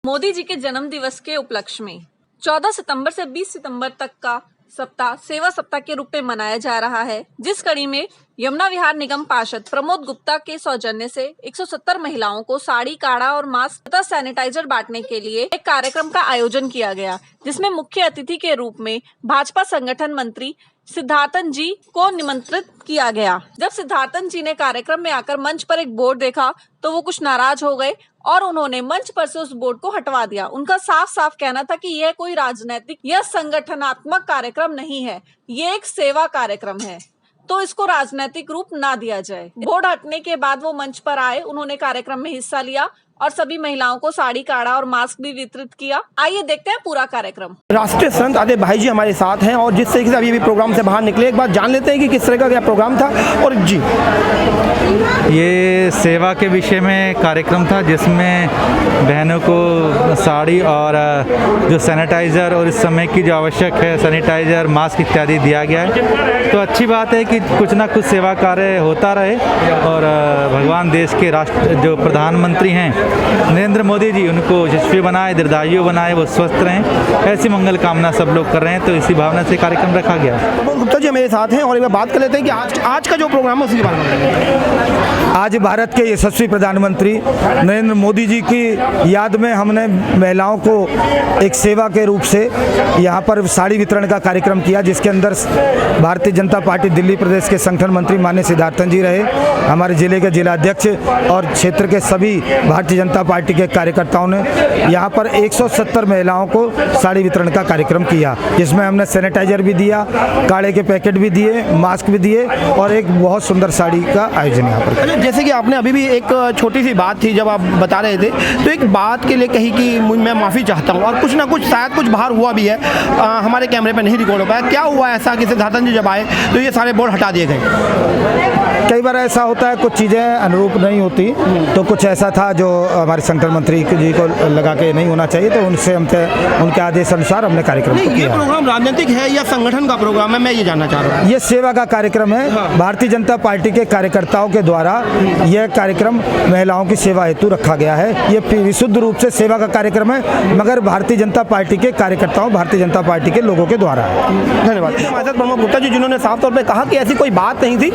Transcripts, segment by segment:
मोदी जी के जन्म दिवस के उपलक्ष्य में 14 सितंबर से 20 सितंबर तक का सप्ताह सेवा सप्ताह के रूप में मनाया जा रहा है, जिस कड़ी में यमुना विहार निगम पार्षद प्रमोद गुप्ता के सौजन्य से 170 महिलाओं को साड़ी, काढ़ा और मास्क तथा सैनिटाइजर बांटने के लिए एक कार्यक्रम का आयोजन किया गया, जिसमें मुख्य अतिथि के रूप में भाजपा संगठन मंत्री सिद्धार्थन जी को निमंत्रित किया गया। जब सिद्धार्थन जी ने कार्यक्रम में आकर मंच पर एक बोर्ड देखा तो वो कुछ नाराज हो गए और उन्होंने मंच पर से उस बोर्ड को हटवा दिया। उनका साफ साफ कहना था कि यह कोई राजनीतिक या संगठनात्मक कार्यक्रम नहीं है, ये एक सेवा कार्यक्रम है, तो इसको राजनीतिक रूप ना दिया जाए। बोर्ड हटने के बाद वो मंच पर आए, उन्होंने कार्यक्रम में हिस्सा लिया और सभी महिलाओं को साड़ी, काढ़ा और मास्क भी वितरित किया। आइए देखते हैं पूरा कार्यक्रम। राष्ट्रीय संत आदित्य भाई जी हमारे साथ हैं और जिस तरीके से अभी प्रोग्राम से बाहर निकले, एक बार जान लेते हैं कि किस तरह का क्या प्रोग्राम था। और जी, ये सेवा के विषय में कार्यक्रम था जिसमें बहनों को साड़ी और जो सैनिटाइज़र और इस समय की जो आवश्यक है सैनिटाइज़र, मास्क इत्यादि दिया गया है। तो अच्छी बात है कि कुछ ना कुछ सेवा कार्य होता रहे और भगवान देश के जो प्रधानमंत्री हैं नरेंद्र मोदी जी, उनको यशस्वी बनाए, दीर्घायु बनाए, वो स्वस्थ रहें, ऐसी मंगल कामना सब लोग कर रहे हैं। तो इसी भावना से कार्यक्रम रखा गया। गुप्ता जी मेरे साथ हैं और एक बार बात कर लेते हैं कि आज का जो प्रोग्राम है उसके बारे में। आज भारत के यशस्वी प्रधानमंत्री नरेंद्र मोदी जी की याद में हमने महिलाओं को एक सेवा के रूप से यहाँ पर साड़ी वितरण का कार्यक्रम किया, जिसके अंदर भारतीय जनता पार्टी दिल्ली प्रदेश के संगठन मंत्री माननीय सिद्धार्थन जी रहे, हमारे जिले के जिलाध्यक्ष और क्षेत्र के सभी भारतीय जनता पार्टी के कार्यकर्ताओं ने यहाँ पर 170 महिलाओं को साड़ी वितरण का कार्यक्रम किया, जिसमें हमने सैनिटाइजर भी दिया, काढ़े के पैकेट भी दिए, मास्क भी दिए और एक बहुत सुंदर साड़ी का आयोजन यहाँ पर। जैसे कि आपने अभी भी एक छोटी सी बात थी जब आप बता रहे थे, तो एक बात के लिए कही कि मैं माफ़ी चाहता हूँ और कुछ ना कुछ शायद कुछ बाहर हुआ भी है, हमारे कैमरे पर नहीं रिकॉर्ड हो पाया। क्या हुआ ऐसा कि सिद्धार्थन जी जब आए तो ये सारे बोर्ड हटा दिए गए? कई बार ऐसा होता है, कुछ चीज़ें अनुरूप नहीं होती, तो कुछ ऐसा था जो हमारे संगठन मंत्री जी को लगा के नहीं होना चाहिए, तो उनसे उनके आदेश अनुसार हमने कार्यक्रम को किया। ये प्रोग्राम राजनीतिक है या संगठन का प्रोग्राम है, मैं ये जानना चाह रहा हूँ। ये सेवा का कार्यक्रम है। हाँ। भारतीय जनता पार्टी के कार्यकर्ताओं के द्वारा यह कार्यक्रम महिलाओं की सेवा हेतु रखा गया है। ये विशुद्ध रूप से सेवा का कार्यक्रम है, मगर भारतीय जनता पार्टी के कार्यकर्ताओं, भारतीय जनता पार्टी के लोगों के द्वारा। धन्यवाद। हमारे साथ प्रमोद गुप्ता जी, जिन्होंने साफ तौर पर कहा कि ऐसी कोई बात नहीं थी,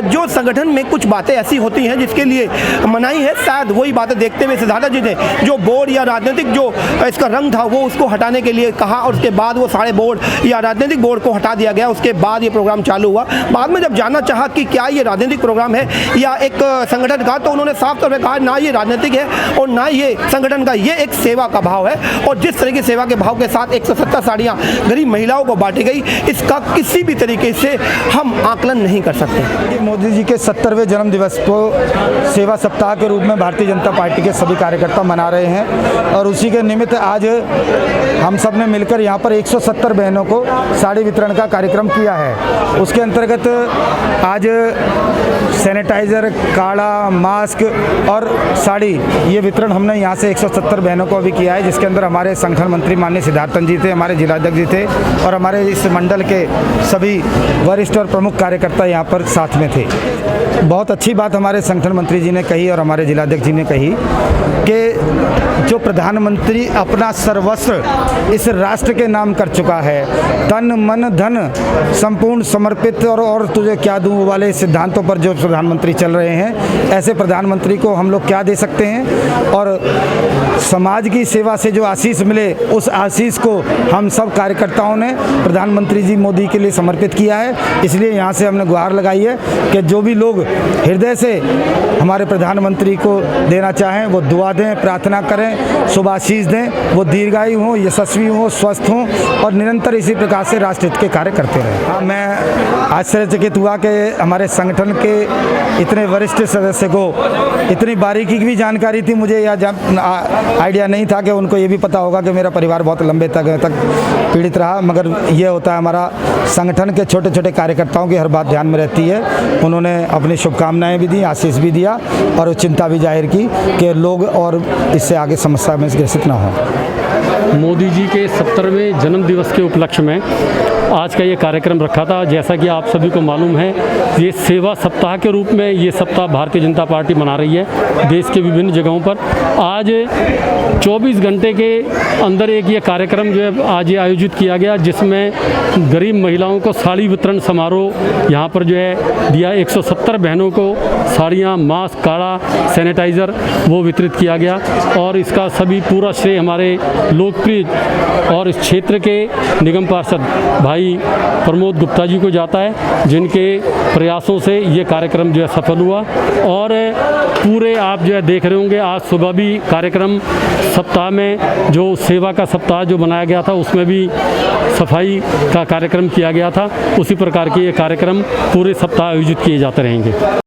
जो संगठन में कुछ बातें ऐसी होती हैं जिसके लिए मनाही है, शायद वही बातें देखते हुए सिद्धार्थ जी ने जो बोर्ड या राजनीतिक जो इसका रंग था वो उसको हटाने के लिए कहा और उसके बाद वो सारे बोर्ड या राजनीतिक बोर्ड को हटा दिया गया। उसके बाद ये प्रोग्राम चालू हुआ। बाद में जब जानना चाहा कि क्या ये राजनीतिक प्रोग्राम है या एक संगठन का, तो उन्होंने साफ तौर पर कहा ना ये राजनीतिक है और ना ये संगठन का, ये एक सेवा का भाव है। और जिस तरह की सेवा के भाव के साथ 170 साड़ियाँ गरीब महिलाओं को बांटी गई, इसका किसी भी तरीके से हम आकलन नहीं कर सकते। मोदी जी के 70वें जन्म दिवस को सेवा सप्ताह के रूप में भारतीय जनता पार्टी के सभी कार्यकर्ता मना रहे हैं और उसी के निमित्त आज हम सब ने मिलकर यहाँ पर 170 बहनों को साड़ी वितरण का कार्यक्रम किया है। उसके अंतर्गत आज सैनिटाइज़र, काढ़ा, मास्क और साड़ी ये वितरण हमने यहाँ से 170 बहनों को भी किया है, जिसके अंदर हमारे संगठन मंत्री माननीय सिद्धार्थन जी थे, हमारे जिलाध्यक्ष जी थे और हमारे इस मंडल के सभी वरिष्ठ और प्रमुख कार्यकर्ता यहाँ पर साथ में थे। बहुत अच्छी बात हमारे संगठन मंत्री जी ने कही और हमारे जिलाध्यक्ष जी ने कही कि जो प्रधानमंत्री अपना सर्वस्व इस राष्ट्र के नाम कर चुका है, तन मन धन संपूर्ण समर्पित और तुझे क्या दूं वाले सिद्धांतों पर जो प्रधानमंत्री चल रहे हैं, ऐसे प्रधानमंत्री को हम लोग क्या दे सकते हैं। और समाज की सेवा से जो आशीष मिले, उस आशीष को हम सब कार्यकर्ताओं ने प्रधानमंत्री जी मोदी के लिए समर्पित किया है। इसलिए यहाँ से हमने गुहार लगाई है कि जो भी लोग हृदय से हमारे प्रधानमंत्री को देना चाहें वो दुआ दें, प्रार्थना करें, शुभ आशीष दें, वो दीर्घायु हों, यशस्वी हों, स्वस्थ हों और निरंतर इसी प्रकार से राष्ट्र हित के कार्य करते रहें। हाँ, मैं आश्चर्यचकित हुआ कि हमारे संगठन के इतने वरिष्ठ सदस्य को इतनी बारीकी की भी जानकारी थी। मुझे यह आइडिया नहीं था कि उनको ये भी पता होगा कि मेरा परिवार बहुत लंबे तक पीड़ित रहा, मगर ये होता है हमारा संगठन के छोटे छोटे कार्यकर्ताओं की हर बात ध्यान में रहती है। उन्होंने अपनी शुभकामनाएं भी दी, आशीष भी दिया और चिंता भी जाहिर की कि लोग और इससे आगे समस्या में ग्रसित ना हो। मोदी जी के 70वें जन्म दिवस के उपलक्ष्य में आज का ये कार्यक्रम रखा था। जैसा कि आप सभी को मालूम है, ये सेवा सप्ताह के रूप में ये सप्ताह भारतीय जनता पार्टी मना रही है देश के विभिन्न जगहों पर। आज 24 घंटे के अंदर एक ये कार्यक्रम जो है आज ये आयोजित किया गया, जिसमें गरीब महिलाओं को साड़ी वितरण समारोह यहाँ पर जो है दिया। 170 बहनों को साड़ियाँ, मास्क, काढ़ा, सैनिटाइज़र वो वितरित किया गया। और इसका सभी पूरा श्रेय हमारे लोकप्रिय और इस क्षेत्र के निगम पार्षद भाई प्रमोद गुप्ता जी को जाता है, जिनके प्रयासों से ये कार्यक्रम जो है सफल हुआ। और पूरे आप जो है देख रहे होंगे, आज सुबह भी कार्यक्रम सप्ताह में जो सेवा का सप्ताह जो बनाया गया था उसमें भी सफाई का कार्यक्रम किया गया था। उसी प्रकार के ये कार्यक्रम पूरे सप्ताह आयोजित किए जाते रहेंगे।